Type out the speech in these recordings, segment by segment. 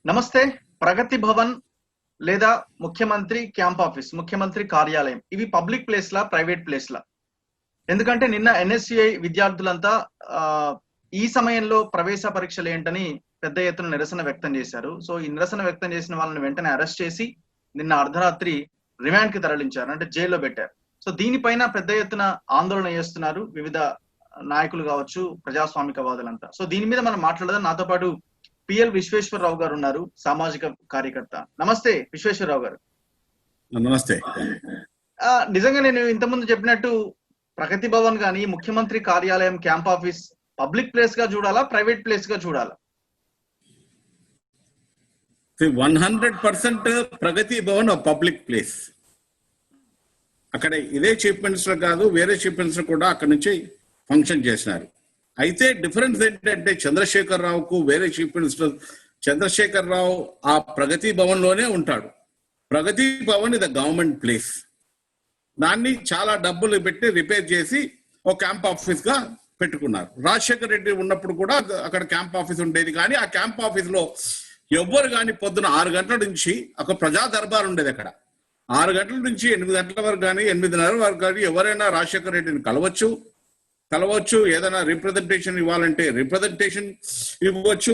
నమస్తే. ప్రగతి భవన్ లేదా ముఖ్యమంత్రి క్యాంప్ ఆఫీస్, ముఖ్యమంత్రి కార్యాలయం ఇవి పబ్లిక్ ప్లేస్ లా, ప్రైవేట్ ప్లేస్ లా? ఎందుకంటే నిన్న ఎన్ఎస్యుఐ విద్యార్థులంతా ఈ సమయంలో ప్రవేశ పరీక్షలు ఏంటని పెద్ద ఎత్తున నిరసన వ్యక్తం చేశారు. సో ఈ నిరసన వ్యక్తం చేసిన వాళ్ళని వెంటనే అరెస్ట్ చేసి నిన్న అర్ధరాత్రి రిమాండ్ కి తరలించారు, అంటే జైల్లో పెట్టారు. సో దీనిపైన పెద్ద ఎత్తున ఆందోళన చేస్తున్నారు వివిధ నాయకులు కావచ్చు, ప్రజాస్వామికవాదులంతా. సో దీని మీద మనం మాట్లాడదాం. నాతో పాటు పిఎల్ విశ్వేశ్వరరావు గారు ఉన్నారు, సామాజిక కార్యకర్త. నమస్తే విశ్వేశ్వరరావు గారు. నమస్తే. నిజంగా నేను ఇంతకుముందు చెప్పినట్టు ప్రగతి భవన్ గాని, ముఖ్యమంత్రి కార్యాలయం క్యాంప్ ఆఫీస్ పబ్లిక్ ప్లేస్ గా చూడాలా, ప్రైవేట్ ప్లేస్ గా చూడాలా? 100% ప్రగతి భవన్ పబ్లిక్ ప్లేస్. అక్కడ ఇదే చీఫ్ మినిస్టర్ కాదు, వేరే చీఫ్ మినిస్టర్ కూడా అక్కడ నుంచి ఫంక్షన్ చేసినారు. అయితే డిఫరెన్స్ ఏంటంటే చంద్రశేఖర్ రావుకు వేరే చీఫ్ మినిస్టర్, చంద్రశేఖర్ రావు ఆ ప్రగతి భవన్ లోనే ఉంటాడు. ప్రగతి భవన్ ఇది గవర్నమెంట్ ప్లేస్. దాన్ని చాలా డబ్బులు పెట్టి రిపేర్ చేసి ఒక క్యాంప్ ఆఫీస్ గా పెట్టుకున్నారు. రాజశేఖర్ రెడ్డి ఉన్నప్పుడు కూడా అక్కడ క్యాంప్ ఆఫీస్ ఉండేది, కానీ ఆ క్యాంప్ ఆఫీస్ లో ఎవ్వరు కానీ పొద్దున 6 గంటల నుంచి ఒక ప్రజా దర్బార్ ఉండేది. అక్కడ 6 గంటల నుంచి 8 గంటల వరకు కానీ 8:30 వరకు కానీ ఎవరైనా రాజశేఖర్ రెడ్డిని కలవచ్చు, ఏదైనా రిప్రజెంటేషన్ ఇవ్వాలంటే రిప్రజెంటేషన్ ఇవ్వచ్చు.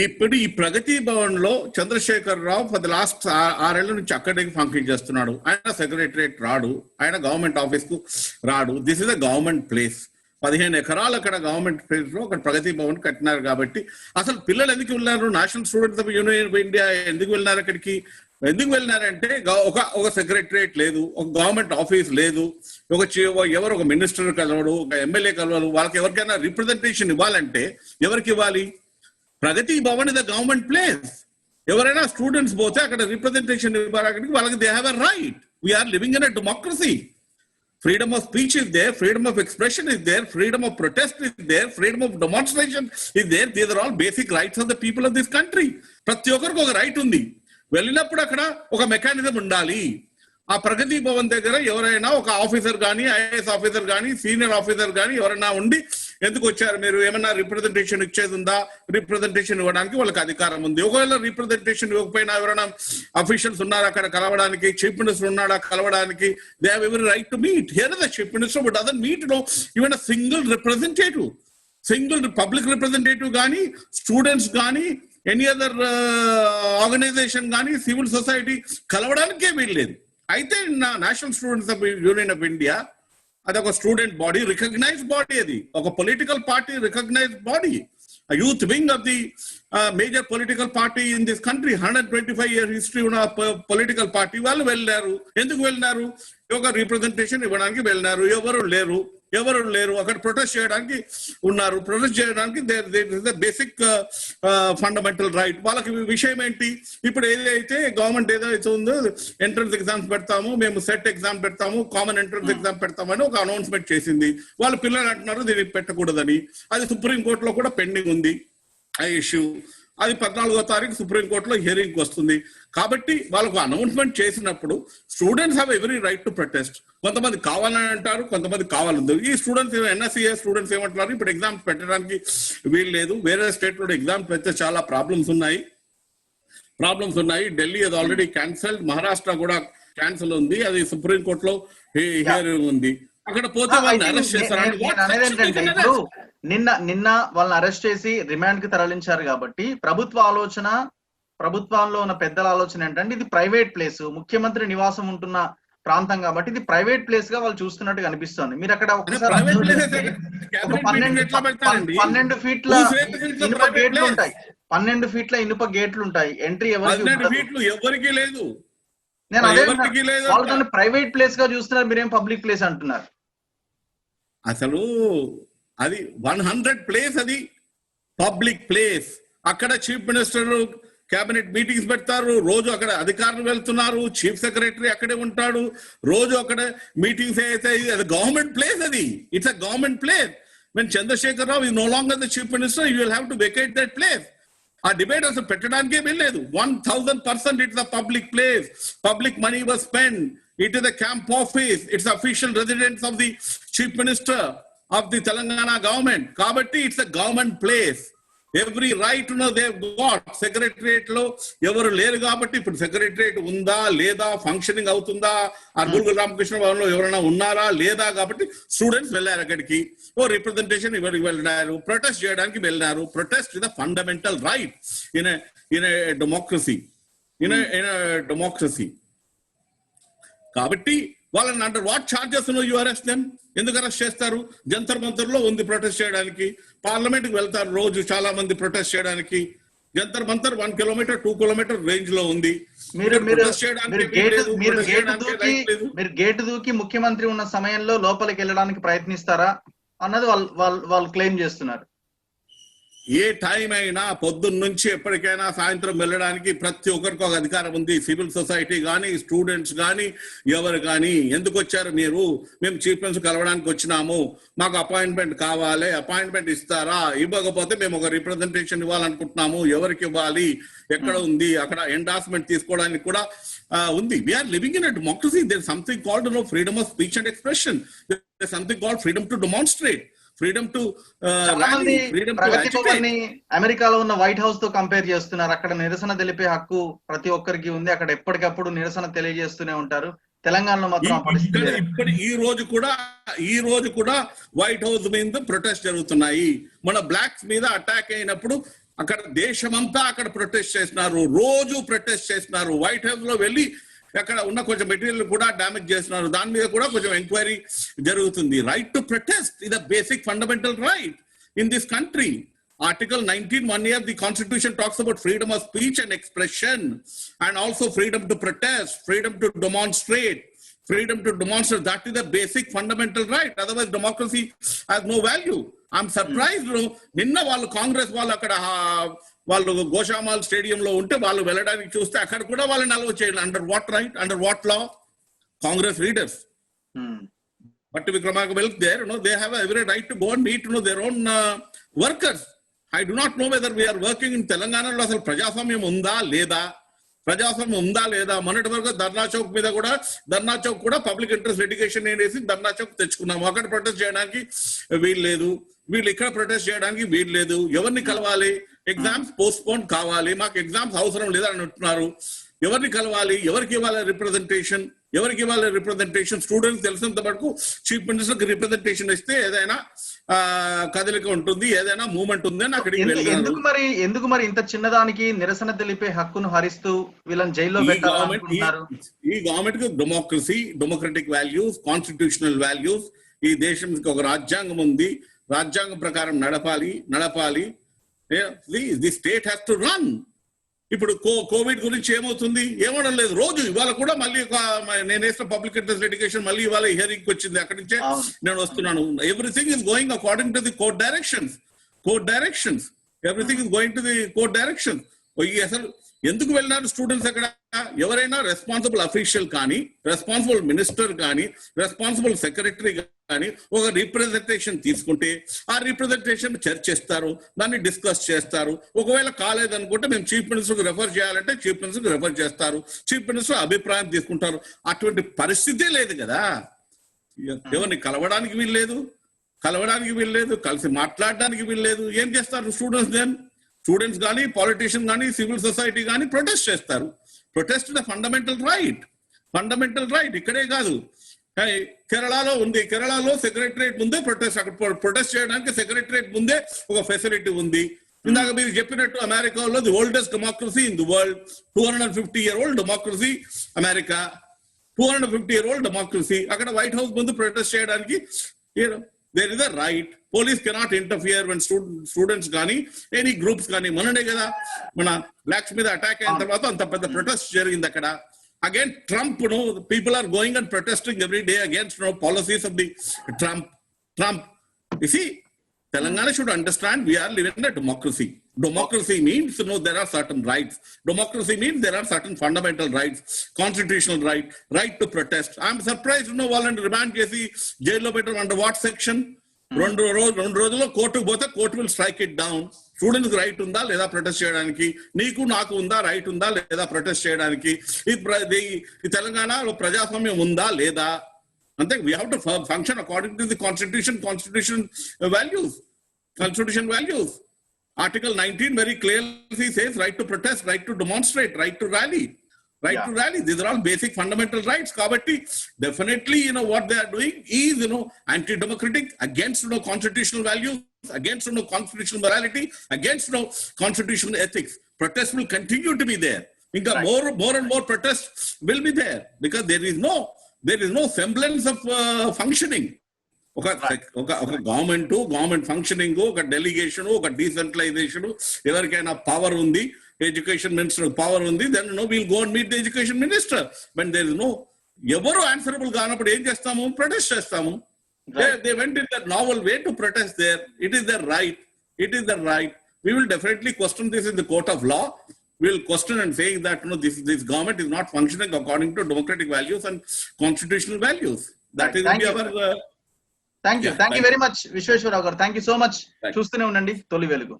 ఇప్పుడు ఈ ప్రగతి భవన్ లో చంద్రశేఖర్ రావు ఫర్ ద లాస్ట్ 6 ఏళ్ల నుంచి అక్కడికి ఫంక్షన్ చేస్తున్నాడు. ఆయన సెక్రటరియట్ రాడు, ఆయన గవర్నమెంట్ ఆఫీస్ కు రాడు. This is a government place. 15 ఎకరాలు అక్కడ గవర్నమెంట్ ప్లేస్ లో అక్కడ ప్రగతి భవన్ కట్టినారు. కాబట్టి అసలు పిల్లలు ఎందుకు వెళ్ళినారు? National students of union of India ఎందుకు వెళ్ళినారు అక్కడికి? ఎందుకు వెళ్ళినారంటే ఒక సెక్రటరియట్ లేదు, ఒక గవర్నమెంట్ ఆఫీస్ లేదు, ఎవరు ఒక మినిస్టర్ కలవడు, ఒక ఎమ్మెల్యే కలవడు. వాళ్ళకి ఎవరికైనా రిప్రజెంటేషన్ ఇవ్వాలంటే ఎవరికి ఇవ్వాలి? Pragati Bhavan is the government place. ఎవరైనా స్టూడెంట్స్ పోతే అక్కడ రిప్రజెంటేషన్ ఇవ్వాలి, వాళ్ళకి they have a right. We are living in a democracy. Freedom of speech is there, freedom of expression is there, freedom of protest is there, freedom of demonstration is there. These are all basic rights of the people of this country. ప్రతి ఒక్కరికి ఒక right ఉంది. వెళ్ళినప్పుడు అక్కడ ఒక mechanism ఉండాలి. ఆ ప్రగతి భవన్ దగ్గర ఎవరైనా ఒక ఆఫీసర్ కానీ, ఐఏఎస్ ఆఫీసర్ కానీ, సీనియర్ ఆఫీసర్ కానీ ఎవరైనా ఉండి ఎందుకు వచ్చారు మీరు, ఏమన్నా రిప్రజెంటేషన్ ఇచ్చేది ఉందా? రిప్రజెంటేషన్ ఇవ్వడానికి వాళ్ళకి అధికారం ఉంది. ఒకవేళ రిప్రజెంటేషన్ ఇవ్వకపోయినా ఎవరైనా అఫీషియల్స్ ఉన్నారు అక్కడ కలవడానికి, చీఫ్ మినిస్టర్ ఉన్నాడా కలవడానికి, they have every right to meet. Here is the chief minister but doesn't meet even a single representative, single public representative కానీ, స్టూడెంట్స్ కానీ, ఎనీ అదర్ ఆర్గనైజేషన్ కానీ, సివిల్ సొసైటీ కలవడానికే వీల్లేదు. అయితే National students of union of India అదొక student body, recognised body. అది ఒక political party recognised body, youth wing of the major political party in this country. 125 year history ఉన్న political party వాళ్ళు వెళ్ళారు. ఎందుకు వెళ్ళినారు? ఒక రిప్రజెంటేషన్ ఇవ్వడానికి వెళ్ళినారు. ఎవరు లేరు అక్కడ ప్రొటెస్ట్ చేయడానికి ఉన్నారు. ప్రొటెస్ట్ చేయడానికి బేసిక్ ఫండమెంటల్ రైట్. వాళ్ళకి విషయం ఏంటి? ఇప్పుడు ఏదైతే గవర్నమెంట్ ఏదైతే ఉందో ఎంట్రన్స్ ఎగ్జామ్స్ పెడతాము, మేము సెట్ ఎగ్జామ్ పెడతాము, కామన్ ఎంట్రన్స్ ఎగ్జామ్ పెడతామని ఒక అనౌన్స్మెంట్ చేసింది. వాళ్ళు పిల్లలు అంటున్నారు దీనికి పెట్టకూడదని. అది సుప్రీంకోర్టులో కూడా పెండింగ్ ఉంది ఆ ఇష్యూ. అది 14వ తారీఖు సుప్రీంకోర్టులో హియరింగ్ వస్తుంది. కాబట్టి వాళ్ళకు అనౌన్స్మెంట్ చేసినప్పుడు students have every right to protest. కొంతమంది కావాలని అంటారు, కొంతమంది కావాలంటారు. ఈ స్టూడెంట్స్ ఎన్ఎస్సిఏ స్టూడెంట్స్ ఏమంటున్నారు, ఇప్పుడు ఎగ్జామ్స్ పెట్టడానికి వీలు లేదు. వేరే స్టేట్ లో ఎగ్జామ్స్ పెడితే చాలా ప్రాబ్లమ్స్ ఉన్నాయి. ఢిల్లీ అది ఆల్రెడీ క్యాన్సల్డ్, మహారాష్ట్ర కూడా క్యాన్సిల్ ఉంది. అది సుప్రీంకోర్టులో హియరింగ్ ఉంది. అక్కడ పోతే వాళ్ళని అరెస్ట్ చేస్తారు. ఇప్పుడు నిన్న వాళ్ళని అరెస్ట్ చేసి రిమాండ్ కి తరలించారు. కాబట్టి ప్రభుత్వంలో ఉన్న పెద్దల ఆలోచన ఏంటంటే ఇది ప్రైవేట్ ప్లేస్, ముఖ్యమంత్రి నివాసం ఉంటున్న ప్రాంతం కాబట్టి ఇది ప్రైవేట్ ప్లేస్ గా వాళ్ళు చూస్తున్నట్టు కనిపిస్తోంది. మీరు అక్కడ ఒకసారి 12 ఫీట్ల ఇనుప గేట్లు ఉంటాయి, 12 ఫీట్ల ఇనుప గేట్లు ఉంటాయి. ఎంట్రీ ఎవరికి లేదు. నేను అదే వాళ్ళు ప్రైవేట్ ప్లేస్ గా చూస్తున్నారు, మీరేం పబ్లిక్ ప్లేస్ అంటున్నారు. అసలు అది 100 ప్లేస్, అది పబ్లిక్ ప్లేస్. అక్కడ చీఫ్ మినిస్టర్ కేబినెట్ మీటింగ్స్ పెడతారు, రోజు అక్కడ అధికారులు వెళ్తున్నారు, చీఫ్ సెక్రటరీ అక్కడే ఉంటాడు, రోజు అక్కడ మీటింగ్స్ అయితే. అది గవర్నమెంట్ ప్లేస్, అది it's a government place. When Chandrashekar Rao is no longer the chief minister, you will have to vacate that place. ఆ డిబేట్ అసలు పెట్టడానికే వెళ్ళలేదు. 1000% it's a public place. Public money was spend. It is a camp office. It's official residence of the chief minister of the Telangana government. Kabatti, it's a government place. Every right they got. Secretariat లో ఎవరు లేరు కాబట్టి ఇప్పుడు secretariat ఉందా లేదా, functioning అవుతుందా, ఆ గురుకుల రామకృష్ణ భవన్ లో ఎవరైనా ఉన్నారా లేదా కాబట్టి స్టూడెంట్స్ వెళ్ళారు అక్కడికి. ఓ రిప్రజెంటేషన్ ఎవరికి వెళ్ళినారు, ప్రొటెస్ట్ చేయడానికి వెళ్ళినారు. Protest is the fundamental right in democracy. Democracy కాబట్టి వాళ్ళని under what charges you arrest them? ఎందుకు అరెస్ట్ చేస్తారు? జంతర్ మంతర్ లో ఉంది ప్రొటెస్ట్ చేయడానికి, పార్లమెంట్ కి వెళ్తారు రోజు చాలా మంది ప్రొటెస్ట్ చేయడానికి. Jantar Mantar 1 kilometre 2 kilometre range లో ఉంది. మీరు గేటు దూకి ముఖ్యమంత్రి ఉన్న సమయంలో లోపలికి వెళ్ళడానికి ప్రయత్నిస్తారా అన్నది వాళ్ళు క్లెయిమ్ చేస్తున్నారు. ఏ టైం అయినా పొద్దున్న నుంచి ఎప్పటికైనా సాయంత్రం వెళ్ళడానికి ప్రతి ఒక్కరికి ఒక అధికారం ఉంది. సివిల్ సొసైటీ కానీ, స్టూడెంట్స్ కానీ, ఎవరు కానీ. ఎందుకు వచ్చారు మీరు? మేము చీఫ్ మినిస్టర్ కలవడానికి వచ్చినాము, మాకు అపాయింట్మెంట్ కావాలి, అపాయింట్మెంట్ ఇస్తారా? ఇవ్వకపోతే మేము ఒక రిప్రజెంటేషన్ ఇవ్వాలనుకుంటున్నాము. ఎవరికి ఇవ్వాలి, ఎక్కడ ఉంది, అక్కడ ఎండార్స్మెంట్ తీసుకోవడానికి కూడా ఉంది. We're living in a democracy. There something called freedom of speech and expression. There something called freedom to demonstrate, freedom to rally, freedom to agitate. అమెరికాలో ఉన్న వైట్ హౌస్ తో కంపేర్ చేస్తున్నారు. అక్కడ నిరసన తెలిపే హక్కు ప్రతి ఒక్కరికి ఉంది. అక్కడ ఎప్పటికప్పుడు నిరసన తెలియజేస్తూనే ఉంటారు. తెలంగాణలో మాత్రం ఇప్పుడు ఈ రోజు కూడా వైట్ హౌస్ మీద ప్రొటెస్ట్ జరుగుతున్నాయి. మన బ్లాక్స్ మీద అటాక్ అయినప్పుడు అక్కడ దేశమంతా అక్కడ ప్రొటెస్ట్ చేస్తున్నారు, రోజు ప్రొటెస్ట్ చేస్తున్నారు. వైట్ హౌస్ లో వెళ్ళి అక్కడ ఉన్న కొంచెం మెటీరియల్ కూడా డ్యామేజ్ చేస్తున్నారు. దాని మీద కూడా కొంచెం ఎంక్వైరీ జరుగుతుంది. Right to protest is a basic fundamental right in this country. Article 19, 1 year, the Constitution talks about freedom of speech and expression, and also freedom to protest, freedom to demonstrate, freedom to demonstrate. That is a basic fundamental right. Otherwise, democracy has no value. I'm surprised. నిన్న వాళ్ళు కాంగ్రెస్ వాళ్ళు అక్కడ వాళ్ళు Goshamahal stadium లో ఉంటే వాళ్ళు వెళ్ళడానికి చూస్తే అక్కడ కూడా వాళ్ళని అలౌ చేయాలి. Under what right, under what law? Congress leaders. But Vikramarka will there, they have every right to go and meet their own workers. I do not know whether we are working in Telangana lo asalu ప్రజాస్వామ్యం ఉందా లేదా, ప్రజాస్వామ్యం ఉందా లేదా. మొన్నటి వరకు ధర్నా చౌక్ మీద కూడా, ధర్నా చౌక్ కూడా పబ్లిక్ ఇంట్రెస్ట్ లిటిగేషన్ వేసి ధర్నా చౌక్ తెచ్చుకున్నాము. అక్కడ ప్రొటెస్ట్ చేయడానికి వీలు లేదు, వీళ్ళు ఇక్కడ ప్రొటెస్ట్ చేయడానికి వీలు లేదు. ఎవరిని కలవాలి? ఎగ్జామ్స్ పోస్ట్పోన్ కావాలి, మాకు ఎగ్జామ్స్ అవసరం లేదని అంటున్నారు. ఎవరిని కలవాలి? ఎవరికి ఇవ్వాలి రిప్రజెంటేషన్? ఎవరికి ఇవ్వాలి రిప్రజెంటేషన్? స్టూడెంట్స్ తెలిసినంత వరకు చీఫ్ మినిస్టర్ కి రిప్రజెంటేషన్ ఇస్తే ఏదైనా కదలిక ఉంటుంది, ఏదైనా మూవ్మెంట్ ఉంది అని అక్కడికి వెళ్ళారు. ఎందుకు మరి ఇంత చిన్నదానికి నిరసన తెలిపే హక్కును హరిస్తూ వీళ్ళని జైల్లో పెట్టాలనుకుంటున్నారు? ఈ గవర్నమెంట్ కి democracy, democratic values, constitutional values, ఈ దేశంకి ఒక రాజ్యాంగం ఉంది, రాజ్యాంగం ప్రకారం నడపాలి. The state has to run. ఇప్పుడు కోవిడ్ గురించి ఏమవుతుంది? ఏమడం లేదు. రోజు ఇవాళ కూడా మళ్ళీ నేను వేసిన పబ్లిక్ ఇంట్రెస్ట్ లిటిగేషన్ మళ్ళీ ఇవాళ హియరింగ్ వచ్చింది, అక్కడి నుంచే నేను వస్తున్నాను. Everything is going according to the court directions. Everything is going to the court directions. అసలు ఎందుకు వెళ్ళినారు స్టూడెంట్స్ అక్కడ? ఎవరైనా రెస్పాన్సిబుల్ అఫీషియల్ కానీ, రెస్పాన్సిబుల్ మినిస్టర్ కానీ, రెస్పాన్సిబుల్ సెక్రటరీ కానీ ఒక రిప్రజెంటేషన్ తీసుకుంటే ఆ రిప్రజెంటేషన్ చర్చిస్తారు, దాన్ని డిస్కస్ చేస్తారు. ఒకవేళ కాలేదనుకుంటే మేము చీఫ్ మినిస్టర్కి రెఫర్ చేయాలంటే చీఫ్ మినిస్టర్కి రెఫర్ చేస్తారు. చీఫ్ మినిస్టర్ అభిప్రాయం తీసుకుంటారు. అటువంటి పరిస్థితే లేదు కదా. ఎవరిని కలవడానికి వీల్లేదు, కలిసి మాట్లాడడానికి వీల్లేదు. ఏం చేస్తారు స్టూడెంట్స్ కానీ, పాలిటీషియన్ కానీ, సివిల్ సొసైటీ కానీ ప్రొటెస్ట్ చేస్తారు. Protest the fundamental right. ఇక్కడే కాదు, కేరళలో ఉంది. కేరళలో సెక్రటరియట్ ముందే ప్రొటెస్ట్, అక్కడ ప్రొటెస్ట్ చేయడానికి సెక్రటరియట్ ముందే ఒక ఫెసిలిటీ ఉంది. ఇందాక మీరు చెప్పినట్టు అమెరికాలో the oldest democracy in the world, 250-year-old democracy America, 250-year-old democracy. అక్కడ వైట్ హౌస్ ముందు ప్రొటెస్ట్ చేయడానికి there is a right. Police cannot interfere when students కానీ ఎనీ గ్రూప్స్ కానీ. మొన్ననే కదా మన బ్లాక్స్ మీద అటాక్ అయిన తర్వాత అంత పెద్ద ప్రొటెస్ట్ జరిగింది అక్కడ. Again, Trump, people are going and protesting every day against policies of the Trump. You see, Telangana should understand we are living in a democracy. Democracy means, there are certain rights. Democracy means there are certain fundamental rights, constitutional right to protest. I'm surprised, వాళ్ళని remand చేసి జైల్లో పెట్టడం under what section? రెండు రోజుల్లో కోర్టుకు పోతే court will strike it down. Students right ఉందా లేదా ప్రొటెస్ట్ చేయడానికి? నీకు నాకు ఉందా రైట్ ఉందా లేదా ప్రొటెస్ట్ చేయడానికి? ఈ తెలంగాణలో ప్రజాస్వామ్యం ఉందా లేదా? అంతే. We have to function according to the constitution values. Article 19 very clearly says right to protest, right to demonstrate, right to rally. Right to rally. These are all basic fundamental rights. Kabatti, definitely, what they are doing is, anti-democratic, against, constitutional values, against, constitutional morality, against, constitutional ethics. Protests will continue to be there. More and more protests will be there because there is no semblance of functioning. ఒక government functioning, ఒక delegation, ఒక decentralisation, ఎవరికైనా power ఉంది, education minister power ఉంది, then will go and meet the education minister. But there is no, ఎవరు answerable కానప్పుడు ఏం చేస్తాము? ప్రొటెస్ట్ చేస్తాము. They went in that novel way to protest there. It is their right. It is their right. We will definitely question this in the court of law. We will question and say that this government is not functioning according to democratic values and constitutional values. That is our. Thank you very much Visweswararao గారు. Thank you so much. చూస్తూనే ఉండండి తొలి వెలుగు.